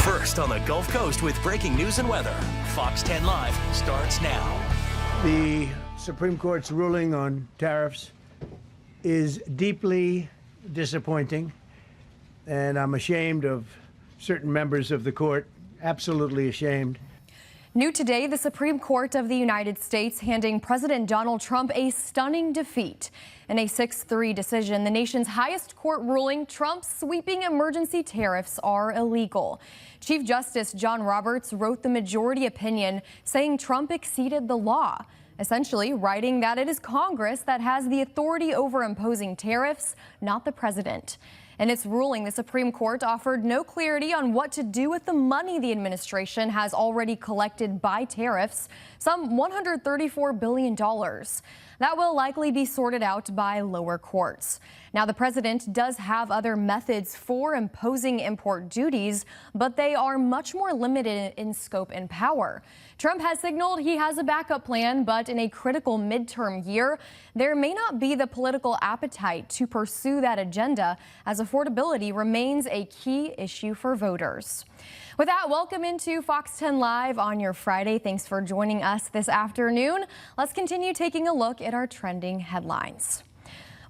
First on the Gulf Coast with breaking news and weather. Fox 10 Live starts now. The Supreme Court's ruling on tariffs is deeply disappointing, and I'm ashamed of certain members of the court, absolutely ashamed. New today, the Supreme Court of the United States handing President Donald Trump a stunning defeat. In a 6-3 decision, the nation's highest court ruling Trump's sweeping emergency tariffs are illegal. Chief Justice John Roberts wrote the majority opinion saying Trump exceeded the law, essentially writing that it is Congress that has the authority over imposing tariffs, not the president. In its ruling, the Supreme Court offered no clarity on what to do with the money the administration has already collected by tariffs, some $134 billion. That will likely be sorted out by lower courts. Now, the president does have other methods for imposing import duties, but they are much more limited in scope and power. Trump has signaled he has a backup plan, but in a critical midterm year, there may not be the political appetite to pursue that agenda, as affordability remains a key issue for voters. With that, welcome into Fox 10 Live on your Friday. Thanks for joining us this afternoon. Let's continue taking a look at our trending headlines.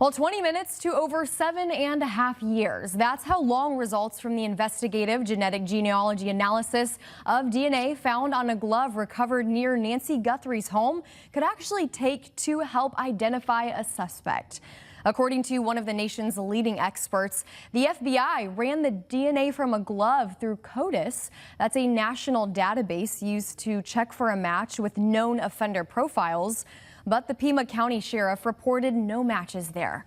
Well, 20 minutes to over 7.5 years. That's how long results from the investigative genetic genealogy analysis of DNA found on a glove recovered near Nancy Guthrie's home could actually take to help identify a suspect. According to one of the nation's leading experts, the FBI ran the DNA from a glove through CODIS. That's a national database used to check for a match with known offender profiles. But the Pima County Sheriff reported no matches there.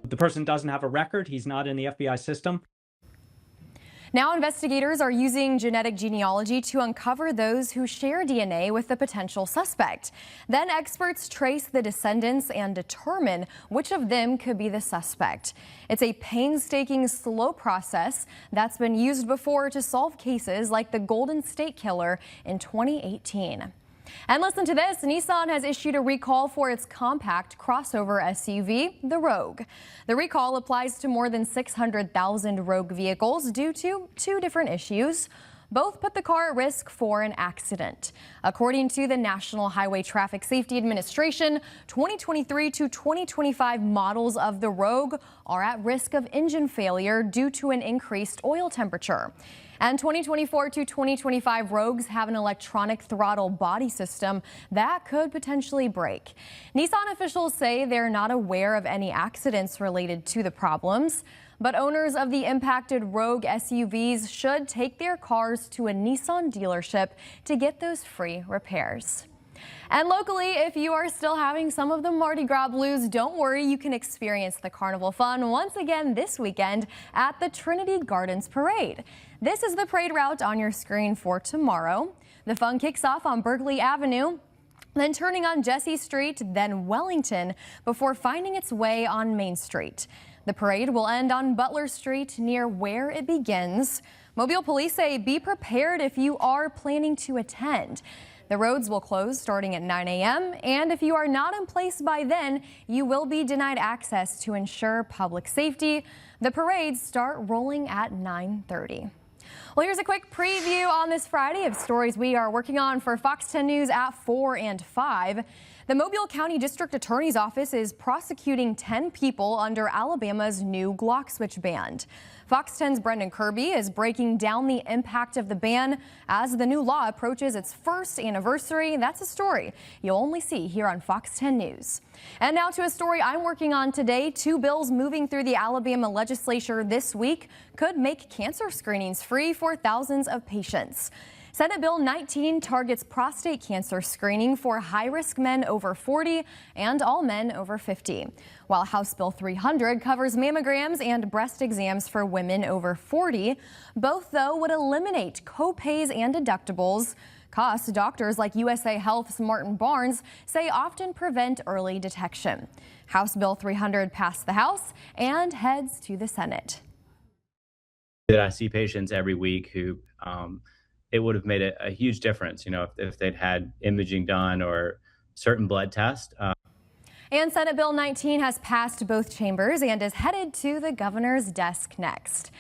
The person doesn't have a record. He's not in the FBI system. Now investigators are using genetic genealogy to uncover those who share DNA with the potential suspect. Then experts trace the descendants and determine which of them could be the suspect. It's a painstaking, slow process that's been used before to solve cases like the Golden State Killer in 2018. And listen to this, Nissan has issued a recall for its compact crossover SUV, the Rogue. The recall applies to more than 600,000 Rogue vehicles due to two different issues. Both put the car at risk for an accident. According to the National Highway Traffic Safety Administration, 2023 to 2025 models of the Rogue are at risk of engine failure due to an increased oil temperature. And 2024 to 2025 Rogues have an electronic throttle body system that could potentially break. Nissan officials say they're not aware of any accidents related to the problems, but owners of the impacted Rogue SUVs should take their cars to a Nissan dealership to get those free repairs. And locally, if you are still having some of the Mardi Gras blues, don't worry, you can experience the carnival fun once again this weekend at the Trinity Gardens Parade. This is the parade route on your screen for tomorrow. The fun kicks off on Berkeley Avenue, then turning on Jesse Street, then Wellington, before finding its way on Main Street. The parade will end on Butler Street near where it begins. Mobile police say be prepared if you are planning to attend. The roads will close starting at 9 a.m. and if you are not in place by then, you will be denied access to ensure public safety. The parades start rolling at 9:30. Well, here's a quick preview on this Friday of stories we are working on for Fox 10 News at 4 and 5. The Mobile County District Attorney's Office is prosecuting 10 people under Alabama's new Glock switch ban. Fox 10's Brendan Kirby is breaking down the impact of the ban as the new law approaches its first anniversary. That's a story you'll only see here on Fox 10 News. And now to a story I'm working on today. Two bills moving through the Alabama legislature this week could make cancer screenings free for thousands of patients. Senate Bill 19 targets prostate cancer screening for high-risk men over 40 and all men over 50, while House Bill 300 covers mammograms and breast exams for women over 40. Both, though, would eliminate co-pays and deductibles. Costs doctors like USA Health's Martin Barnes say often prevent early detection. House Bill 300 passed the House and heads to the Senate. I see patients every week who it would have made a huge difference, if they'd had imaging done or certain blood test. And Senate Bill 19 has passed both chambers and is headed to the governor's desk next.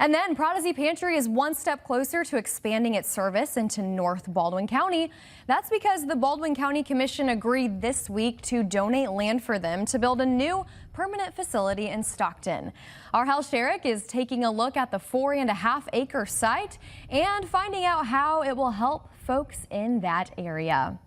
And then Prodigy Pantry is one step closer to expanding its service into North Baldwin County. That's because the Baldwin County Commission agreed this week to donate land for them to build a new permanent facility in Stockton. Our Hal Sherrick is taking a look at the 4.5-acre site and finding out how it will help folks in that area.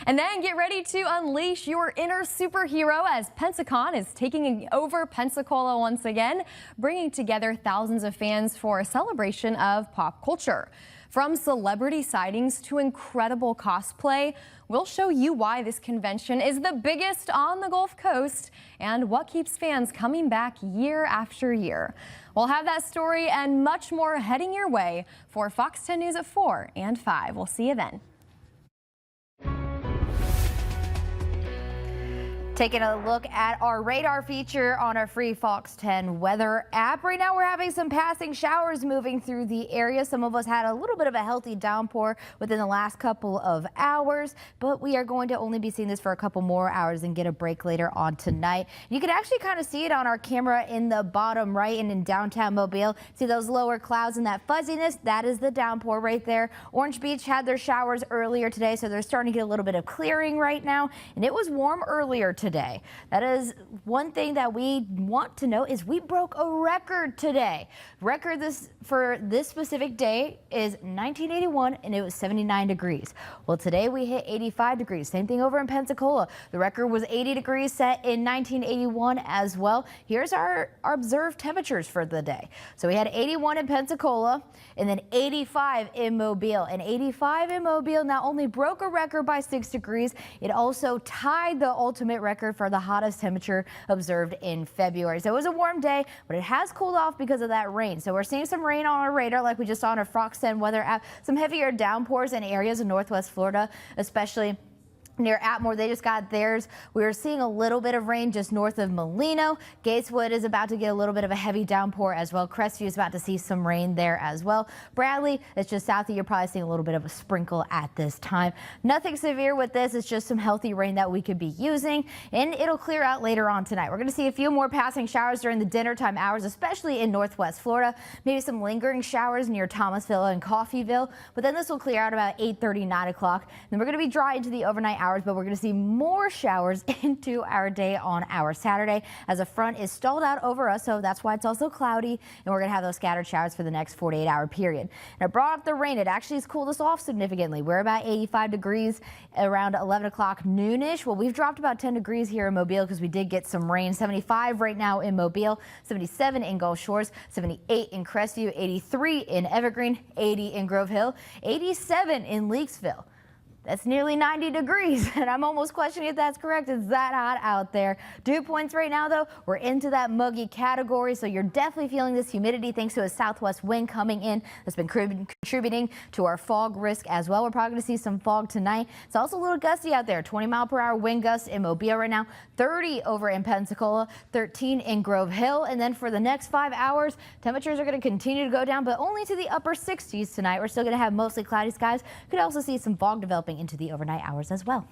And then get ready to unleash your inner superhero as Pensacon is taking over Pensacola once again, bringing together thousands of fans for a celebration of pop culture. From celebrity sightings to incredible cosplay, we'll show you why this convention is the biggest on the Gulf Coast and what keeps fans coming back year after year. We'll have that story and much more heading your way for Fox 10 News at 4 and 5. We'll see you then. Taking a look at our radar feature on our free Fox 10 weather app. Right now we're having some passing showers moving through the area. Some of us had a little bit of a healthy downpour within the last couple of hours, but we are going to only be seeing this for a couple more hours and get a break later on tonight. You can actually kind of see it on our camera in the bottom right and in downtown Mobile. See those lower clouds and that fuzziness? That is the downpour right there. Orange Beach had their showers earlier today, so they're starting to get a little bit of clearing right now, and it was warm earlier today. That is one thing that we want to know is we broke a record today. Record for this specific day is 1981 and it was 79 degrees. Well, today we hit 85 degrees. Same thing over in Pensacola. The record was 80 degrees set in 1981 as well. Here's our observed temperatures for the day. So we had 81 in Pensacola and then 85 in Mobile. And 85 in Mobile not only broke a record by 6 degrees, it also tied the ultimate record for the hottest temperature observed in February. So it was a warm day, but it has cooled off because of that rain. So we're seeing some rain on our radar like we just saw on our Fox 10 weather app. Some heavier downpours in areas of Northwest Florida, especially near Atmore. They just got theirs. We are seeing a little bit of rain just north of Molino. Gateswood is about to get a little bit of a heavy downpour as well. Crestview is about to see some rain there as well. Bradley, it's just south of you. You're probably seeing a little bit of a sprinkle at this time. Nothing severe with this. It's just some healthy rain that we could be using, and it'll clear out later on tonight. We're going to see a few more passing showers during the dinner time hours, especially in Northwest Florida. Maybe some lingering showers near Thomasville and Coffeyville, but then this will clear out about 8:30, 9 o'clock. Then we're going to be dry into the overnight hours, but we're going to see more showers into our day on our Saturday as a front is stalled out over us, so that's why it's also cloudy, and we're going to have those scattered showers for the next 48-hour period. And I brought up the rain. It actually has cooled us off significantly. We're about 85 degrees around 11 o'clock noonish. Well, we've dropped about 10 degrees here in Mobile because we did get some rain. 75 right now in Mobile, 77 in Gulf Shores, 78 in Crestview, 83 in Evergreen, 80 in Grove Hill, 87 in Leakesville. That's nearly 90 degrees, and I'm almost questioning if that's correct. It's that hot out there. Dew points right now, though, we're into that muggy category, so you're definitely feeling this humidity thanks to a southwest wind coming in that's been contributing to our fog risk as well. We're probably going to see some fog tonight. It's also a little gusty out there. 20-mile-per-hour wind gusts in Mobile right now, 30 over in Pensacola, 13 in Grove Hill, and then for the next 5 hours, temperatures are going to continue to go down, but only to the upper 60s tonight. We're still going to have mostly cloudy skies. Could also see some fog developing into the overnight hours as well.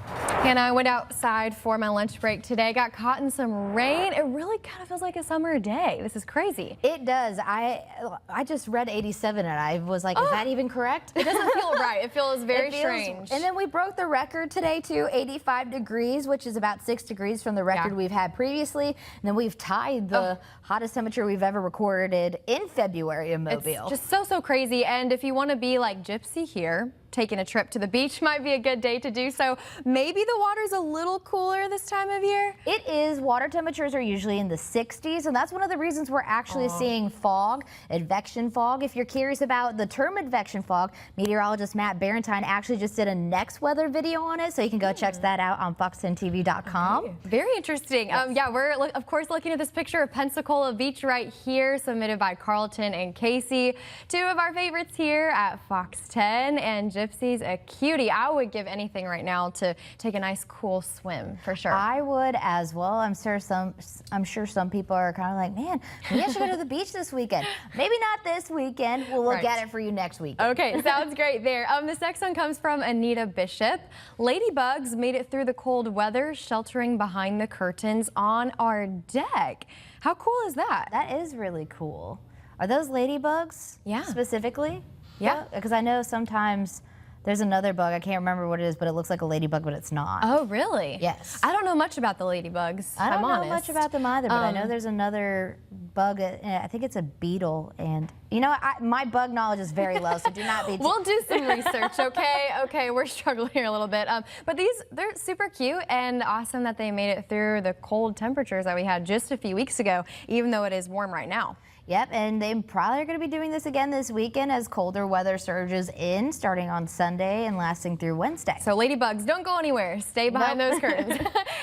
Hannah, I went outside for my lunch break today, got caught in some rain. It really kind of feels like a summer day. This is crazy. It does. I just read 87 and I was like, is that even correct? It doesn't feel right. It feels very strange. And then we broke the record today to 85 degrees, which is about 6 degrees from the record we've had previously. And then we've tied the hottest temperature we've ever recorded in February in Mobile. It's just so crazy. And if you want to be like Gypsy here, taking a trip to the beach might be a good day to do so. Maybe the water's a little cooler this time of year. It is. Water temperatures are usually in the 60s, and that's one of the reasons we're actually seeing fog, advection fog. If you're curious about the term advection fog, meteorologist Matt Barentine actually just did a next weather video on it, so you can go check that out on fox10tv.com. Okay. Very interesting. Yeah, we're of course looking at this picture of Pensacola Beach right here, submitted by Carlton and Casey, two of our favorites here at Fox 10, and Gypsy's a cutie. I would give anything right now to take a nice cool swim for sure. I would as well. I'm sure some people are kind of like, man, maybe I should go to the beach this weekend. Maybe not this weekend. We'll look at it for you next week. Okay, sounds great there. This next one comes from Anita Bishop. Ladybugs made it through the cold weather, sheltering behind the curtains on our deck. How cool is that? That is really cool. Are those ladybugs? Yeah. Specifically? Yeah. Because I know sometimes there's another bug. I can't remember what it is, but it looks like a ladybug, but it's not. Oh, really? Yes. I don't know much about the ladybugs. I don't know honest. much about them either, but I know there's another bug. I think it's a beetle, and you know, my bug knowledge is very low, so do not be. We'll do some research, okay? Okay, we're struggling here a little bit. But they're super cute and awesome that they made it through the cold temperatures that we had just a few weeks ago, even though it is warm right now. Yep, and they probably are going to be doing this again this weekend as colder weather surges in, starting on Sunday and lasting through Wednesday. So ladybugs, don't go anywhere. Stay behind those curtains.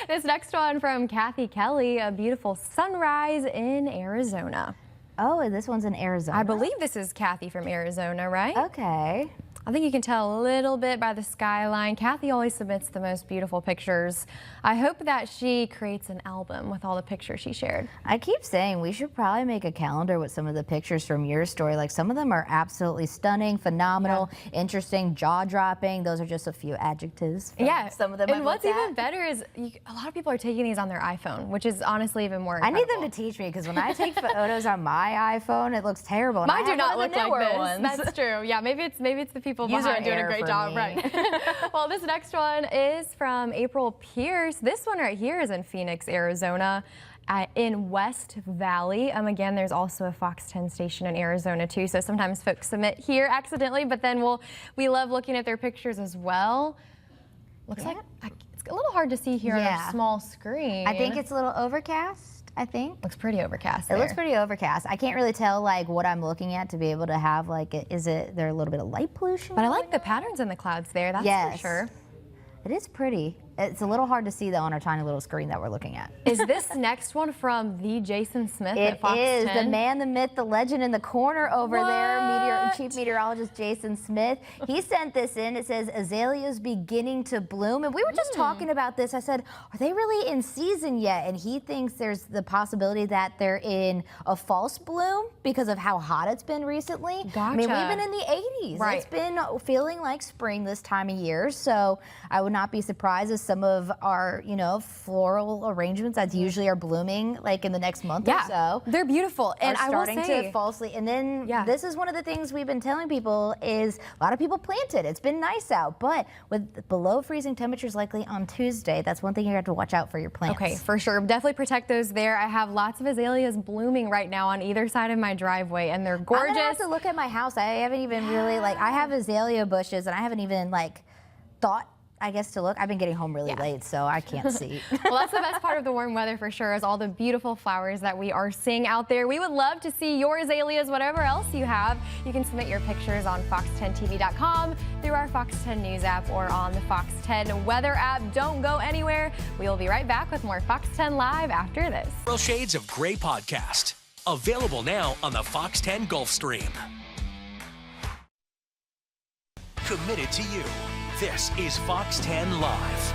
This next one from Kathy Kelly, a beautiful sunrise in Arizona. Oh, and this one's in Arizona? I believe this is Kathy from Arizona, right? Okay. I think you can tell a little bit by the skyline. Kathy always submits the most beautiful pictures. I hope that she creates an album with all the pictures she shared. I keep saying we should probably make a calendar with some of the pictures from your story. Like, some of them are absolutely stunning, phenomenal, interesting, jaw-dropping. Those are just a few adjectives. Some of them. And what's even better is a lot of people are taking these on their iPhone, which is honestly even more incredible. I need them to teach me, because when I take photos on my iPhone, it looks terrible. Mine do not look like this. Ones. That's true. Yeah, maybe it's the people behind doing a great job, right? Well, this next one is from April Pierce. This one right here is in Phoenix, Arizona, in West Valley. Again, there's also a Fox 10 station in Arizona too, so sometimes folks submit here accidentally, but then we love looking at their pictures as well. Looks like it's a little hard to see here on a small screen. I think it's a little overcast. I think. Looks pretty overcast. It looks pretty overcast. I can't really tell like what I'm looking at to be able to have like, is there a little bit of light pollution? But I like the patterns in the clouds there, that's for sure. It is pretty. It's a little hard to see though on our tiny little screen that we're looking at. Is this next one from the Jason Smith at Fox 10? It is. The man, the myth, the legend in the corner over there, Chief Meteorologist Jason Smith. He sent this in. It says, azaleas beginning to bloom. And we were just talking about this. I said, are they really in season yet? And he thinks there's the possibility that they're in a false bloom because of how hot it's been recently. Gotcha. I mean, we've been in the 80s. Right. It's been feeling like spring this time of year. So I would not be surprised if some of our, floral arrangements that usually are blooming like in the next month or so. They're beautiful. And are starting to falsely. And then this is one of the things we've been telling people is a lot of people planted. It's been nice out, but with below freezing temperatures likely on Tuesday, that's one thing you have to watch out for your plants. Okay, for sure. Definitely protect those there. I have lots of azaleas blooming right now on either side of my driveway, and they're gorgeous. I'm gonna have to look at my house. I haven't even really I have azalea bushes, and I haven't even thought, I guess, to look. I've been getting home really late, so I can't see. Well, that's the best part of the warm weather for sure, is all the beautiful flowers that we are seeing out there. We would love to see your azaleas, whatever else you have. You can submit your pictures on fox10tv.com, through our Fox 10 News app, or on the Fox 10 weather app. Don't go anywhere. We will be right back with more Fox 10 Live after this. Shades of Gray podcast. Available now on the Fox 10 Gulf Stream. Committed to you. This is Fox 10 Live.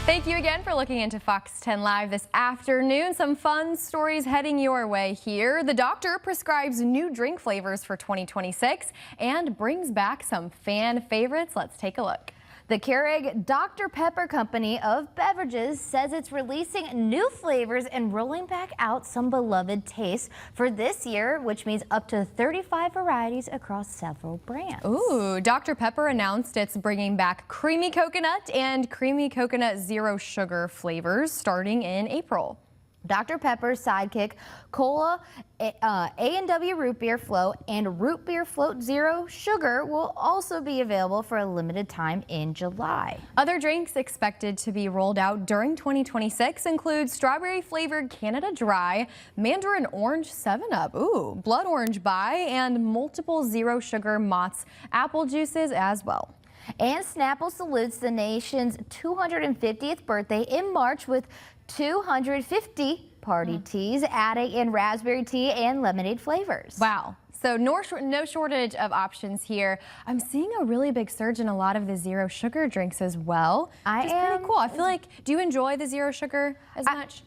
Thank you again for looking into Fox 10 Live this afternoon. Some fun stories heading your way here. The doctor prescribes new drink flavors for 2026 and brings back some fan favorites. Let's take a look. The Keurig Dr. Pepper Company of Beverages says it's releasing new flavors and rolling back out some beloved tastes for this year, which means up to 35 varieties across several brands. Ooh, Dr. Pepper announced it's bringing back creamy coconut and creamy coconut zero sugar flavors starting in April. Dr. Pepper's Sidekick Cola, A&W Root Beer Float, and Root Beer Float Zero Sugar will also be available for a limited time in July. Other drinks expected to be rolled out during 2026 include strawberry-flavored Canada Dry, mandarin orange 7-Up, ooh, blood orange Bai, and multiple zero sugar Mott's apple juices as well. And Snapple salutes the nation's 250th birthday in March with 250 party teas, adding in raspberry tea and lemonade flavors. Wow. So no shortage of options here. I'm seeing a really big surge in a lot of the zero sugar drinks as well. Which is pretty cool. I feel like, do you enjoy the zero sugar as much?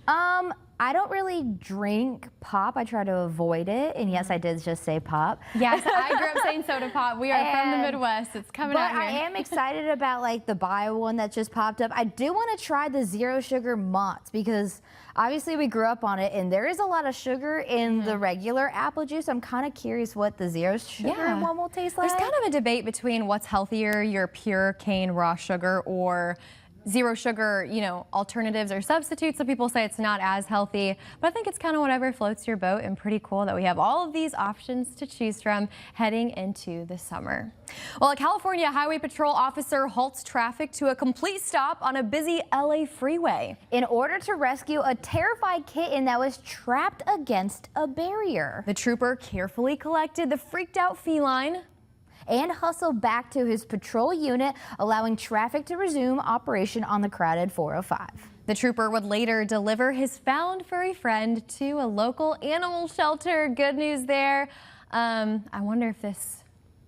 I don't really drink pop. I try to avoid it. And yes, I did just say pop. Yes, I grew up saying soda pop. We are from the Midwest. It's coming out here. But I am excited about like the bio one that just popped up. I do want to try the zero sugar Mott's because obviously we grew up on it and there is a lot of sugar in the regular apple juice. I'm kind of curious what the zero sugar one will taste like. There's kind of a debate between what's healthier, your pure cane raw sugar or zero sugar, you know, alternatives or substitutes. Some people say it's not as healthy, but I think it's kind of whatever floats your boat, and pretty cool that we have all of these options to choose from heading into the summer. Well, a California Highway Patrol officer halts traffic to a complete stop on a busy LA freeway in order to rescue a terrified kitten that was trapped against a barrier. The trooper carefully collected the freaked out feline and hustled back to his patrol unit, allowing traffic to resume operation on the crowded 405. The trooper would later deliver his found furry friend to a local animal shelter. Good news there. I wonder if this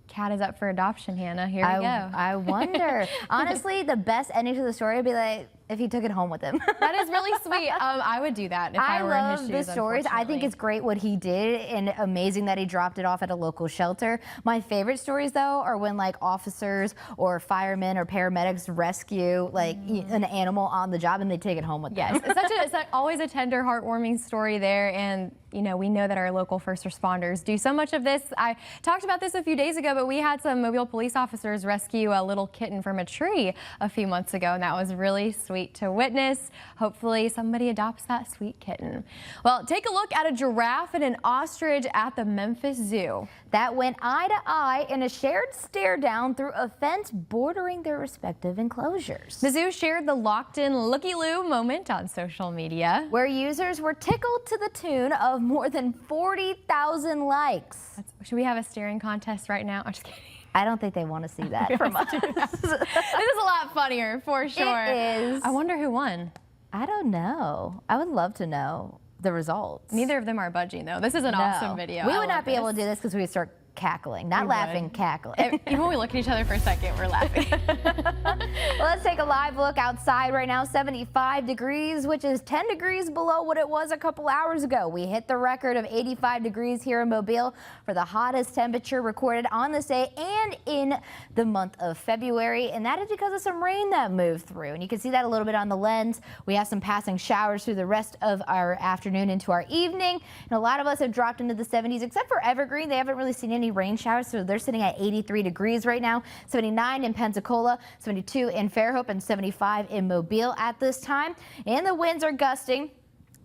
cat is up for adoption, Hannah. Here we go. I wonder. Honestly, the best ending to the story would be like if he took it home with him. That is really sweet. I would do that if I were in his shoes. I love the stories. I think it's great what he did and amazing that he dropped it off at a local shelter. My favorite stories, though, are when like officers or firemen or paramedics rescue like an animal on the job and they take it home with them. Yes, it's always a tender, heartwarming story there. And you know, we know that our local first responders do so much of this. I talked about this a few days ago, but we had some Mobile police officers rescue a little kitten from a tree a few months ago, and that was really sweet to witness. Hopefully somebody adopts that sweet kitten. Well, take a look at a giraffe and an ostrich at the Memphis Zoo. That went eye to eye in a shared stare down through a fence bordering their respective enclosures. The zoo shared the locked-in looky-loo moment on social media, where users were tickled to the tune of more than 40,000 likes. Should we have a staring contest right now? I'm just kidding. I don't think they want to see that from us. This is a lot funnier, for sure. It is. I wonder who won. I don't know. I would love to know the results. Neither of them are budging, though. This is an awesome video. We would not be able to do this because we would start cackling. Not laughing, cackling. Even when we look at each other for a second, we're laughing. Well, let's take a live look outside right now. 75 degrees, which is 10 degrees below what it was a couple hours ago. We hit the record of 85 degrees here in Mobile for the hottest temperature recorded on this day and in the month of February. And that is because of some rain that moved through. And you can see that a little bit on the lens. We have some passing showers through the rest of our afternoon into our evening. And a lot of us have dropped into the 70s, except for Evergreen. They haven't really seen any rain showers, so they're sitting at 83 degrees right now. 79 in Pensacola, 72 in Fairhope, and 75 in Mobile at this time. And the winds are gusting.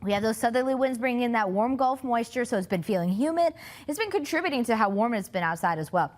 We have those southerly winds bringing in that warm Gulf moisture, so it's been feeling humid. It's been contributing to how warm it's been outside as well.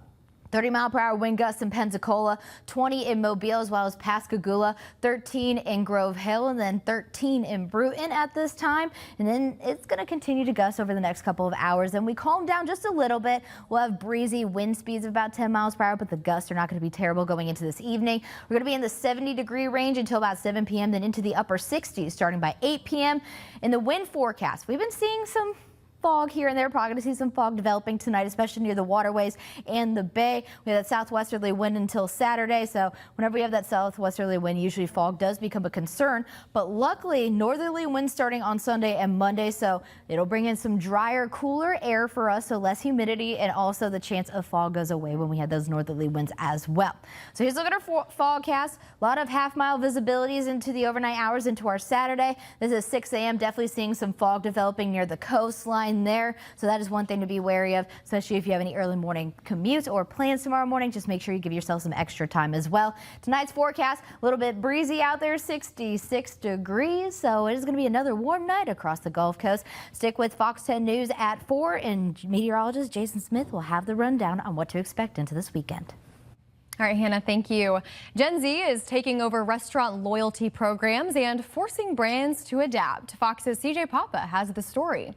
30-mile-per-hour wind gusts in Pensacola, 20 in Mobile as well as Pascagoula, 13 in Grove Hill, and then 13 in Bruton at this time. And then it's going to continue to gust over the next couple of hours. And we calm down just a little bit. We'll have breezy wind speeds of about 10 miles per hour, but the gusts are not going to be terrible going into this evening. We're going to be in the 70-degree range until about 7 p.m., then into the upper 60s starting by 8 p.m. In the wind forecast, we've been seeing some fog here and there. Probably going to see some fog developing tonight, especially near the waterways and the bay. We have that southwesterly wind until Saturday, so whenever we have that southwesterly wind, usually fog does become a concern. But luckily, northerly winds starting on Sunday and Monday, so it'll bring in some drier, cooler air for us, so less humidity, and also the chance of fog goes away when we have those northerly winds as well. So here's a look at our fogcast. A lot of half-mile visibilities into the overnight hours into our Saturday. This is 6 a.m. Definitely seeing some fog developing near the coastline there, so that is one thing to be wary of, especially if you have any early morning commutes or plans tomorrow morning. Just make sure you give yourself some extra time as well. Tonight's forecast, a little bit breezy out there, 66 degrees, so it is going to be another warm night across the Gulf Coast. Stick with Fox 10 News at 4, and meteorologist Jason Smith will have the rundown on what to expect into this weekend. All right, Hannah, thank you. Gen Z is taking over restaurant loyalty programs and forcing brands to adapt. Fox's CJ Papa has the story.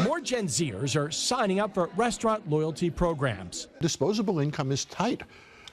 More Gen Zers are signing up for restaurant loyalty programs. Disposable income is tight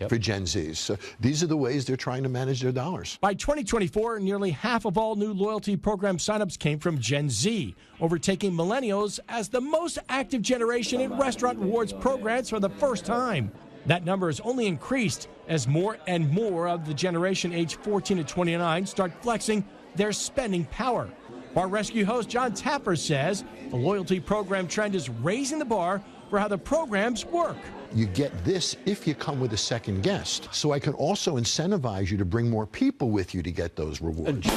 for Gen Zs. So these are the ways they're trying to manage their dollars. By 2024, nearly half of all new loyalty program signups came from Gen Z, overtaking millennials as the most active generation in restaurant rewards programs for the first time. That number has only increased as more and more of the generation aged 14 to 29 start flexing their spending power. Bar Rescue host John Taffer says the loyalty program trend is raising the bar for how the programs work. You get this if you come with a second guest. So I can also incentivize you to bring more people with you to get those rewards.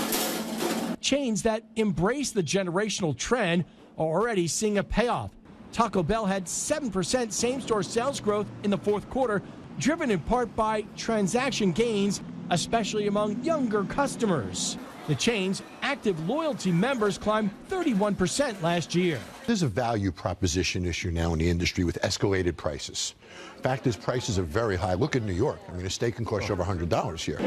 Chains that embrace the generational trend are already seeing a payoff. Taco Bell had 7% same-store sales growth in the fourth quarter, driven in part by transaction gains, especially among younger customers. The chain's active loyalty members climbed 31% last year. There's a value proposition issue now in the industry with escalated prices. Fact is, prices are very high. Look at New York. I mean, a steak can cost you over $100 here.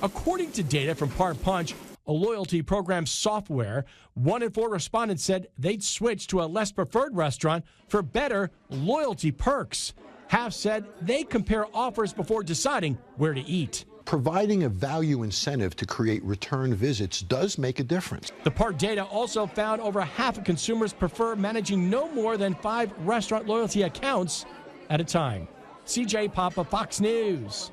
According to data from Par Punch, a loyalty program software, 1 in 4 respondents said they'd switch to a less preferred restaurant for better loyalty perks. Half said they compare offers before deciding where to eat. Providing a value incentive to create return visits does make a difference. The Par data also found over half of consumers prefer managing no more than 5 restaurant loyalty accounts at a time. CJ Papa, Fox News.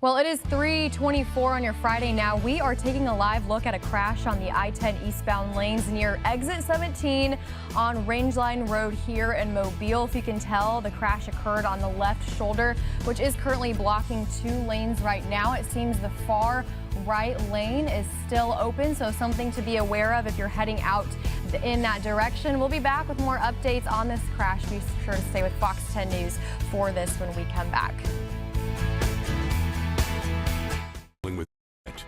Well, it is 3:24 on your Friday now. We are taking a live look at a crash on the I-10 eastbound lanes near exit 17 on Rangeline Road here in Mobile. If you can tell, the crash occurred on the left shoulder, which is currently blocking 2 lanes right now. It seems the far right lane is still open, so something to be aware of if you're heading out in that direction. We'll be back with more updates on this crash. Be sure to stay with Fox 10 News for this when we come back.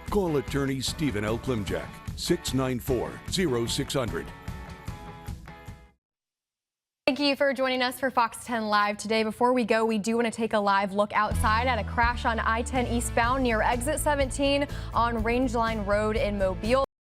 Call attorney Stephen L. Klimczak, 694-0600. Thank you for joining us for Fox 10 Live today. Before we go, we do want to take a live look outside at a crash on I-10 eastbound near exit 17 on Rangeline Road in Mobile.